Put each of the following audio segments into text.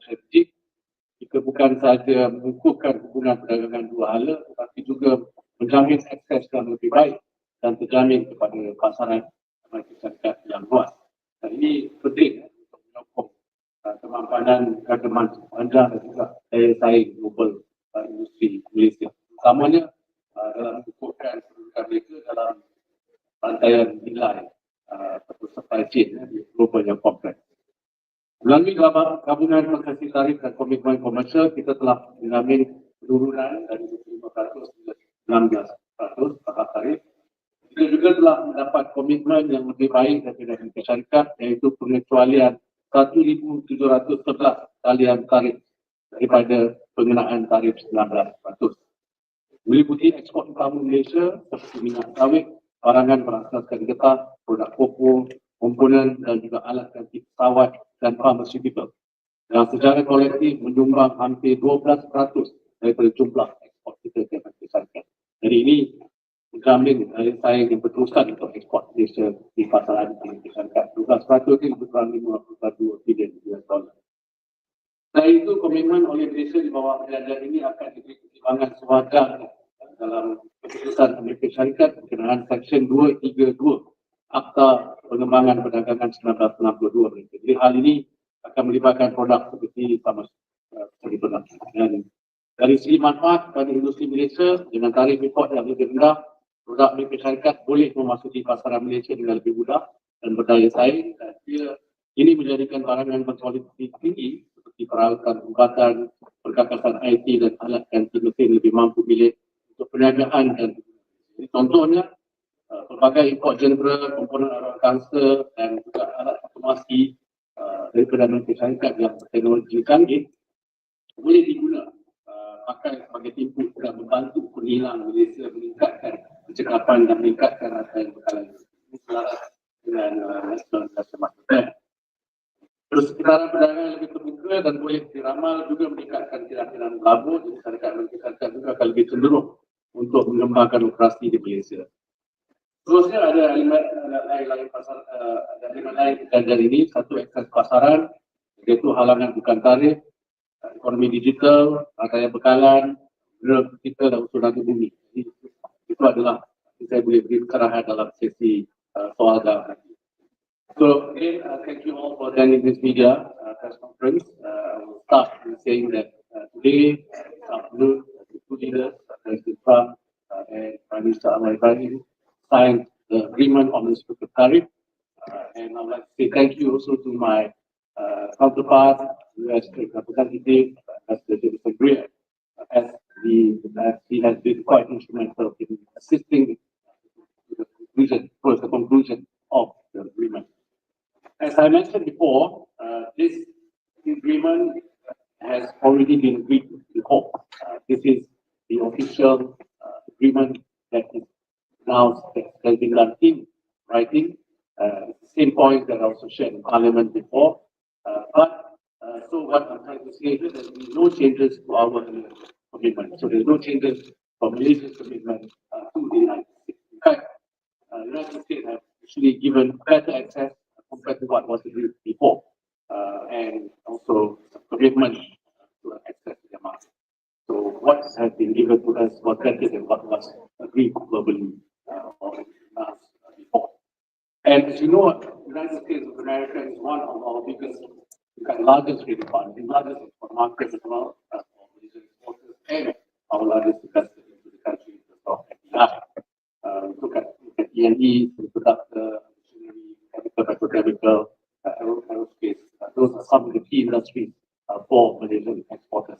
strategik. Jika bukan sahaja mengukuhkan hubungan perdagangan dua hala, tetapi juga menjamin akses yang lebih baik dan terjamin kepada pasaran Amerika Syarikat yang luas. Dan ini penting untuk menyokong kemampanan keagamaan sepanjang dan juga daya saing global industri Malaysia. Utamanya dalam mengukuhkan kedudukan mereka dalam rantaian nilai atau supply chain di global yang kompleks. Melalui gabungan konsensi tarif dan komitmen komersial, kita telah menjamin penurunan dari 25% hingga 19% taraf tarif. Kita juga telah mendapat komitmen yang lebih baik dari Amerika Syarikat, iaitu pengecualian 1,711 talian tarif daripada pengenaan tarif 19%. Meliputi ekspor utama Malaysia seperti minyak sawit, barangan berasaskan getah, produk pokok, komponen dan juga alat ganti pesawat dan pharmaceutical yang secara kolektif menyumbang hampir 12% daripada jumlah ekspor kita ke Amerika Syarikat. Jadi ini menjamin daya saing yang berterusan untuk ekspor Malaysia di pasaran Amerika Syarikat. 12% ini lebih kurang 52 bilion US dollar. Selain itu, komitmen oleh Malaysia di bawah perjanjian ini akan diberi pertimbangan sewajar dalam keputusan Amerika Syarikat berkenaan Seksyen 232 Akta Pengembangan Perdagangan 1962. Jadi hal ini akan melibatkan produk seperti produk. Dari segi manfaat pada industri Malaysia dengan tarif import yang lebih rendah, produk Amerika Syarikat boleh memasuki pasaran Malaysia dengan lebih mudah dan berdaya saing. Ini menjadikan barangan berkualiti tinggi seperti peralatan ubatan, perkakasan IT dan alat ganti mesin lebih mampu milik untuk perniagaan dan contohnya pelbagai import general, komponen alat kanser dan juga alat otomasi daripada Amerika Syarikat yang berteknologi canggih boleh diguna pakai sebagai timbul dan membantu penilang Malaysia meningkatkan kecekapan dan meningkatkan rasa bekalan selaras dengan nasional semasa. Terus sekitaran perdagangan lebih terbuka dan boleh diramal juga meningkatkan keyakinan pelabur, jadi syarikat Amerika Syarikat juga akan lebih cenderung untuk mengembangkan operasi di Malaysia. Terusnya ada elemen lain pasar, ada elemen lain perjanjian ini. Satu, akses pasaran, iaitu halangan bukan tarif, ekonomi digital, rantaian bekalan, mineral kita dan unsur nanti bumi. Jadi, itu adalah saya boleh beri kerahan dalam sesi soal jawab nanti. So again, thank you all for attending this media press conference. I will start with saying that today, this afternoon, the two leaders, President Trump and Prime Minister Anwar Ibrahim, signed the agreement on the reciprocal tariff. And I would like to say thank you also to my counterpart, US Representative, President Greer, as he has been quite instrumental in assisting the conclusion of the agreement. As I mentioned before, this agreement has already been agreed before. This is the official agreement that is now has been done in writing. Same point that I also shared in Parliament before. So what I'm trying to say is that there is no changes to our commitment. So there's no changes from Malaysia's commitment to the United States. In fact, the United States have actually given better access compared to what was agreed before, and also commitment to access to the market. So what has been given to us was better than what was agreed globally or before. And as you know, the United States of America is one of our biggest, largest trading partners, largest export markets as well for Malaysian exporters, and our largest investor into the country as well. Look at E&E, semiconductor, petrochemical, aerospace. Those are some of the key industries for Malaysian exporters.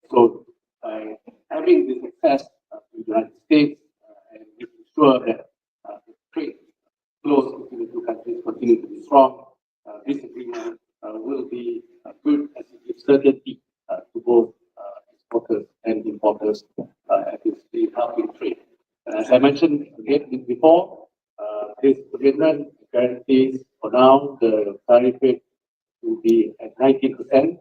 So by having this access to the United States and making sure that the trade flows between the two countries continue to be strong, this agreement will be good as it gives certainty to both exporters and importers at this helping trade. And as I mentioned again before, this agreement guarantees for now the tariff rate to be at 19%,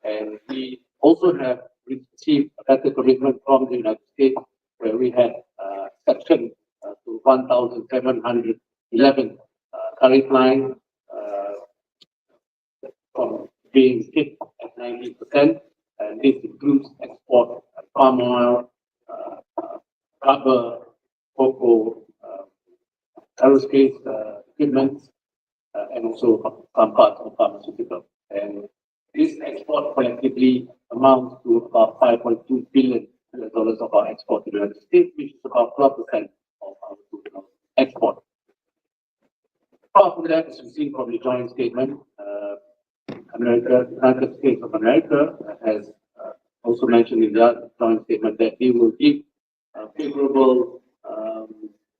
and we also have received a better commitment from the United States where we had exception to 1,711 tariff line from being hit at 19%. and this includes export palm oil, rubber, cocoa, aerospace equipment, and also some parts of pharmaceutical. And this export collectively amounts to about 5.2 billion dollars of our export to the United States, which is about 12% of our total export. Apart from that, as we've seen from the joint statement, United States of America has also mentioned in that joint statement that they will give favorable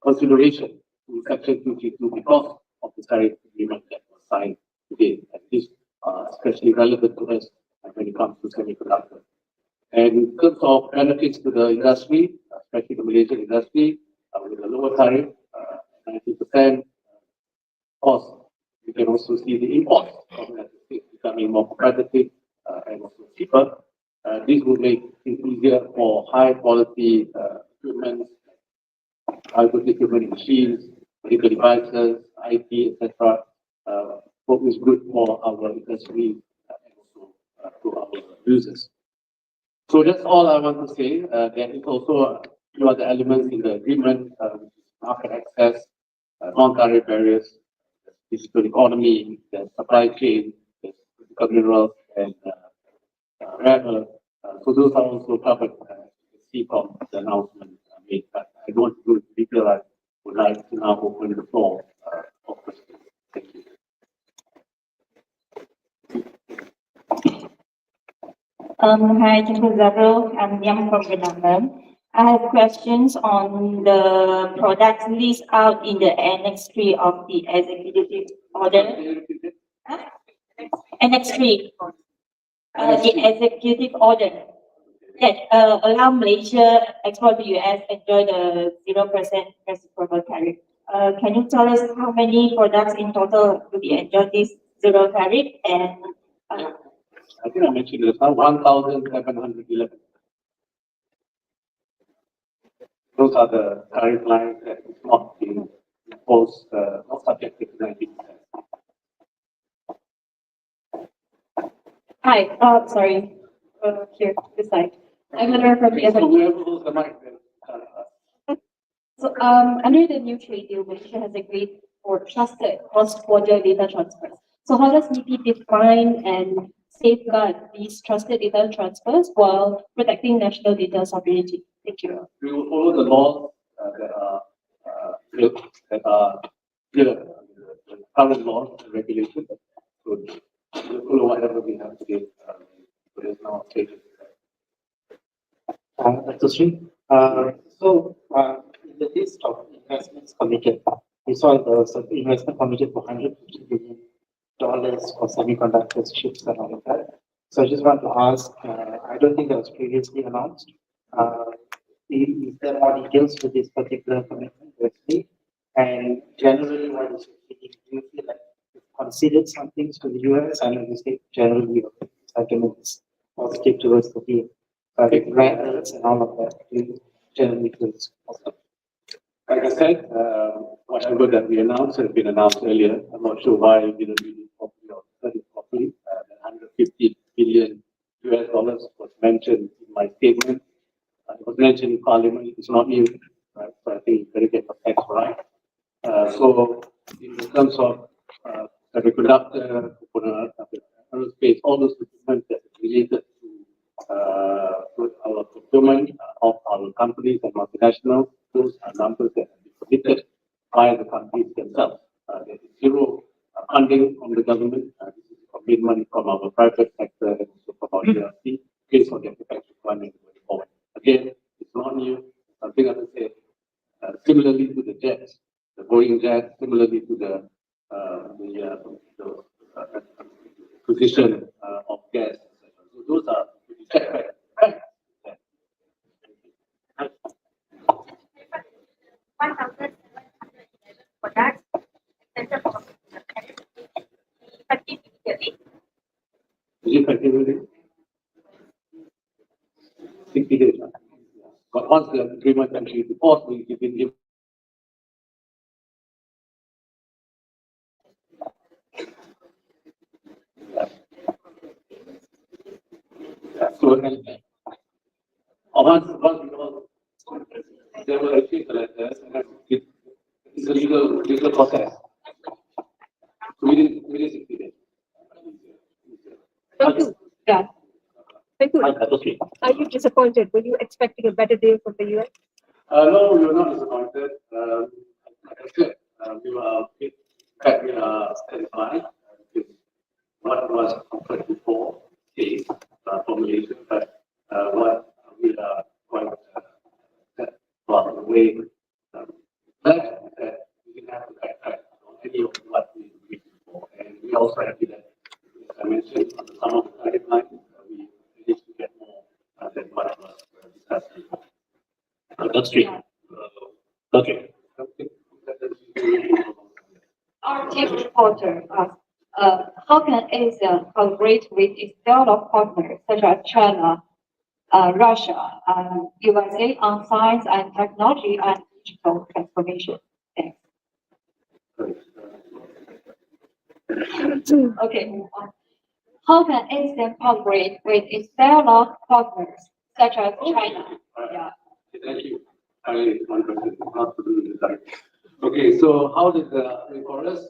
consideration to Section 232 because of the tariff agreement that was signed today. And this especially relevant to us when it comes to semiconductors. And in terms of benefits to the industry, especially the Malaysian industry, with a lower tariff, 90%, cost, you can also see the imports from the United States becoming more competitive and also cheaper. This will make it easier for high quality equipment, high quality equipment machines, medical devices, IT, etc. What is good for our industry and also to our users. So that's all I want to say. There is also a few other elements in the agreement, market access, non-tariff barriers, digital economy, the supply chain, the critical minerals, and rare earth. So those are also covered, see from the announcement made. But I don't go into detail. I would like to now open the floor for questions. Thank you. Hi, Dr. Zavril. I'm Yam from Vietnam. I have questions on the products list out in the Annex 3 of the Executive Order. Huh? Annex 3. The Executive Order that allow Malaysia export to US enjoy the 0% reciprocal tariff. Can you tell us how many products in total will be enjoy this zero tariff? And I think I mentioned it now, 1,711. Those are the tariff lines that is not being imposed, not subject to 90%. Hi, sorry, here, this side. I'm Manor from the So whoever holds the mic, then tell us. So, under the new trade deal, Malaysia has agreed for trusted cross-border data transfers. So, how does NITI define and safeguard these trusted data transfers while protecting national data sovereignty? Thank you. We will follow the laws that are clear, the current laws and regulations. So we'll follow whatever we have today. So there's no changes. Dr. Sri, in the list of investments committed, we saw the investment committed for $150 billion for semiconductors, chips, and all of that. So I just want to ask, I don't think that was previously announced. Is there more details to this particular commitment? And generally, what is your feeling? Do you feel like you've considered some things to the US? I know you say generally sentiments positive towards the deal. But grants and all of that, do you generally feel it's positive? Like I said, whatever that we announced has been announced earlier. I'm not sure why we didn't read it properly or study it properly. The $150 billion was mentioned in my statement. It was mentioned in Parliament. It's not new, right? So I think you better get the facts right. So in terms of semiconductor, aerospace, all those equipment that is related to our procurement of our companies and multinationals, those are numbers that have been committed by the companies themselves. There is zero funding from the government. This is a commitment from our private sector and also from our GRC based on their CapEx requirement going forward. Again, it's not new. Something I would say, similarly to the jets, the Boeing jet, similarly to the acquisition of gas, etc. So those are checked back. Products. Is it effectively? 60 days. But once the agreement actually is enforced, we can give. So, once we all, they will receive the letters, and it's a legal process. So within 60 days. Thank you. Yeah. Thank you. Okay. Are you disappointed? Were you expecting a better deal from the US? No, we were not disappointed. Like I said, we were we are satisfied with what was offered before is for Malaysia, but what we are quite about the way that we didn't have to backtrack on any of what we did before, and we also happy that, as I mentioned, on some of the guidelines, we managed to get more than what was discussed before. That's great. Okay. Our tech reporter asked, how can Asia collaborate with its dialogue partners such as China, Russia, and USA on science and technology and digital transformation? Thanks. Okay, move on. How can Asia collaborate with its dialogue partners such as China? Yeah. Thank you. I one question not to do with that. Okay, so how did the chorus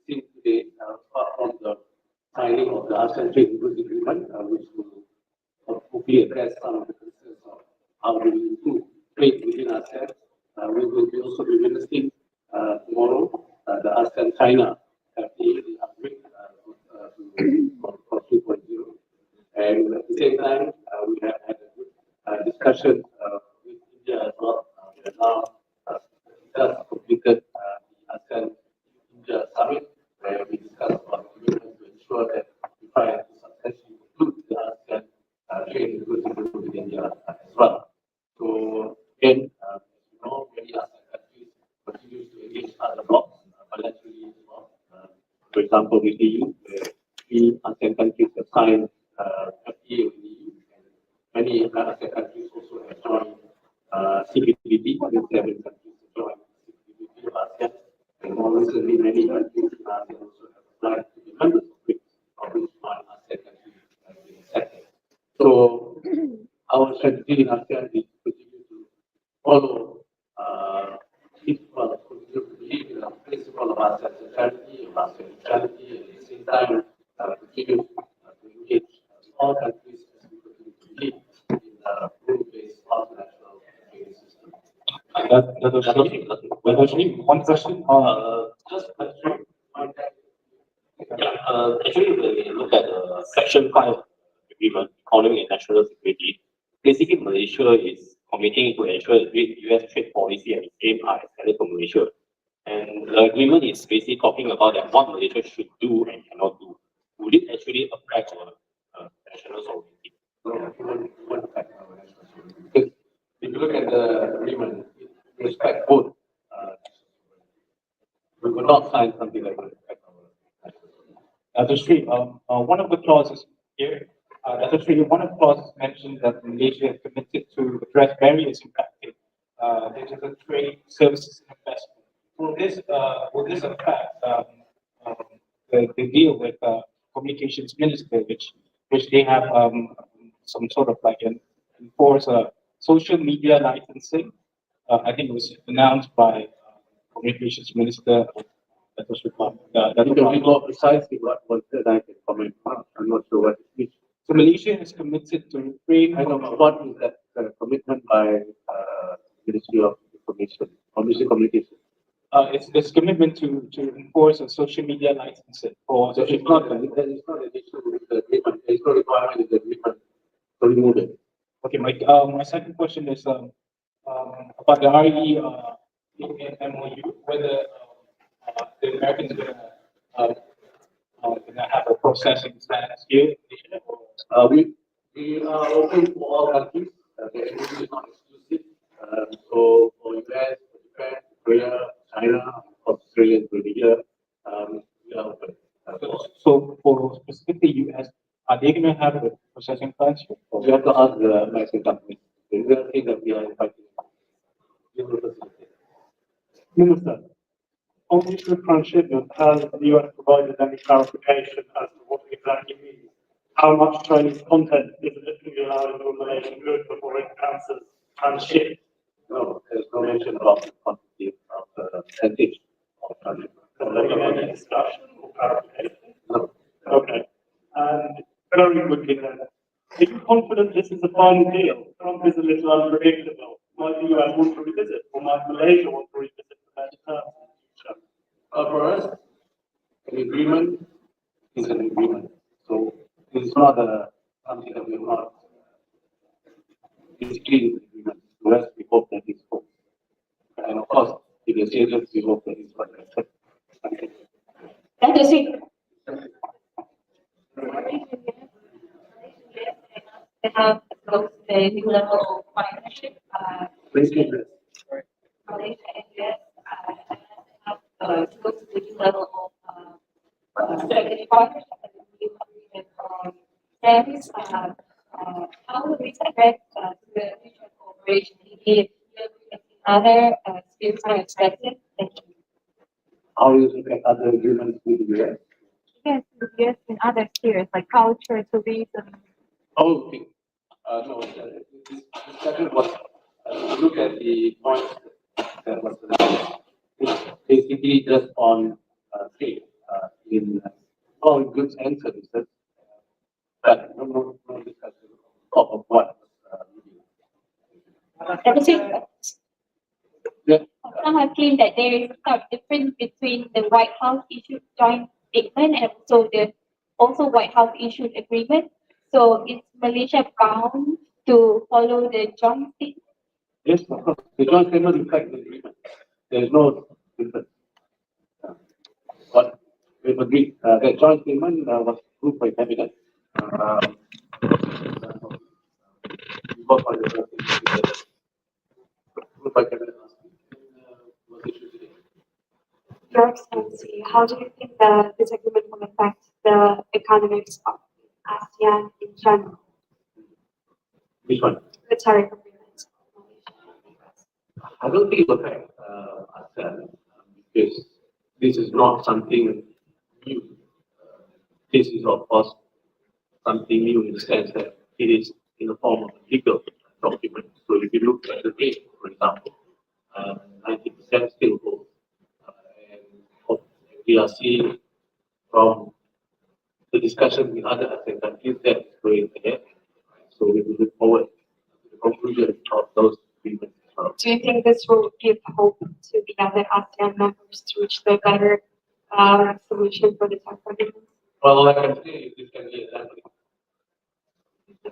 see today apart from the signing of the ASEAN Trade Agreement, which will hopefully address some of the concerns of how do we improve trade within ASEAN. We will be also be witnessing tomorrow the ASEAN China FTA upgrade for 2.0. And at the same time, we have had a good discussion with India as well. We have now just completed the ASEAN India Summit, where we discussed about commitment to ensure that we try to successfully conclude the ASEAN trade agreement with India as well. So again, as you know, many ASEAN countries continue to engage other blocs bilaterally as well. For example, with the EU, where 3 ASEAN countries have signed FTA with the EU, and many ASEAN countries also have joined CPTPP, with 7 countries have joined CPTPP of ASEAN, and more recently, many countries in ASEAN also have applied to be members of which one ASEAN country has been accepted. So our strategy in ASEAN is to continue to follow, continue to believe in the principle of ASEAN centrality, of ASEAN neutrality, and at the same time, continue to engage all countries as we continue to lead in the rule-based multinational trading system. That actually one question. Just a question. Actually, when we look at Section 5 agreement, economy and national security, basically Malaysia is committing to ensure that US trade policy and its aim are extended to Malaysia. And the agreement is basically talking about that what Malaysia should do and cannot do. Would it actually affect our national sovereignty? Because if you look at the agreement, it respects both. We will not sign something like that. That's true. One of the clauses here, that's true. One of the clauses mentioned that Malaysia is committed to address barriers impacting digital trade, services, and investment. Will this affect the deal with communications minister, which they have some sort of like enforce social media licensing? I think it was announced by communications minister. That was required. Because we know precisely what that I can comment on. I'm not sure what it means. So Malaysia is committed to refrain I don't know what is that commitment by Ministry of Information or Ministry of Communication. It's commitment to enforce a social media licensing for So it's not an issue with the agreement. There is no requirement in the agreement to remove it. Okay, my second question is about the RE MOU, whether the Americans are gonna have a processing plant here. We are open for all countries. The MOU is not exclusive. So for US, for Japan, Korea, China, Australia, and Indonesia, we are open. So for specifically US, are they gonna have a processing plants here? We have to ask the American companies. We will think that we are inviting them. We will facilitate. Minister, on the issue of transshipment, has the US provided any clarification as to what it exactly means? How much Chinese content is literally allowed into a Malaysian good before it counts as transshipped? No, there's no mention about the quantity of the percentage of transshipment. Has there been any discussion or clarification? No. Okay. And very quickly then, are you confident this is a final deal? Trump is a little unpredictable. Might the US want to revisit, or might Malaysia want to revisit the better terms in the future? For us, an agreement is an agreement. So it's not something that we're not. Basically, it's an agreement. The rest, we hope that it's hope. And of course, if there's changes, we hope that it's what I said. Okay. That is it. They have closed the new level of partnership, Please keep this. Malaysia and US, have closed the new level of strategic partnership and the new agreement on service. How will this affect the future cooperation in other spheres are expected? Thank you. How do you look at other agreements with the US? Yes, yes, in other spheres like culture, tourism. Oh, okay. No, this discussion was, look at the points that was it's basically just on trade in all goods and services. But no discussion on top of what. That is it. Yeah. Some have claimed that there is a difference between the White House issued joint statement and also White House issued agreement. So is Malaysia bound to follow the joint statement? Yes, of course. The joint statement reflects the agreement. There is no difference. But we've agreed that joint statement was approved by cabinet. Approved by cabinet last week. Was issued today. Your Excellency, how do you think that this agreement will affect the economics of ASEAN in general, Which one? the tariff agreements of Malaysia and the US? I don't think it will affect ASEAN because this is not something new. This is, of course, something new in the sense that it is in the form of a legal document. So if you look at the rate, for example, 90% still holds. And what we are seeing from the discussion with other ASEAN countries that is going ahead. So we will look forward to the conclusion of those agreements as well. Do you think this will give hope to the other ASEAN members to reach the better solution for the tariff agreement? Well, all I can say is this can be a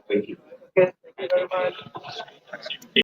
Thank you. Good. Thank you very much.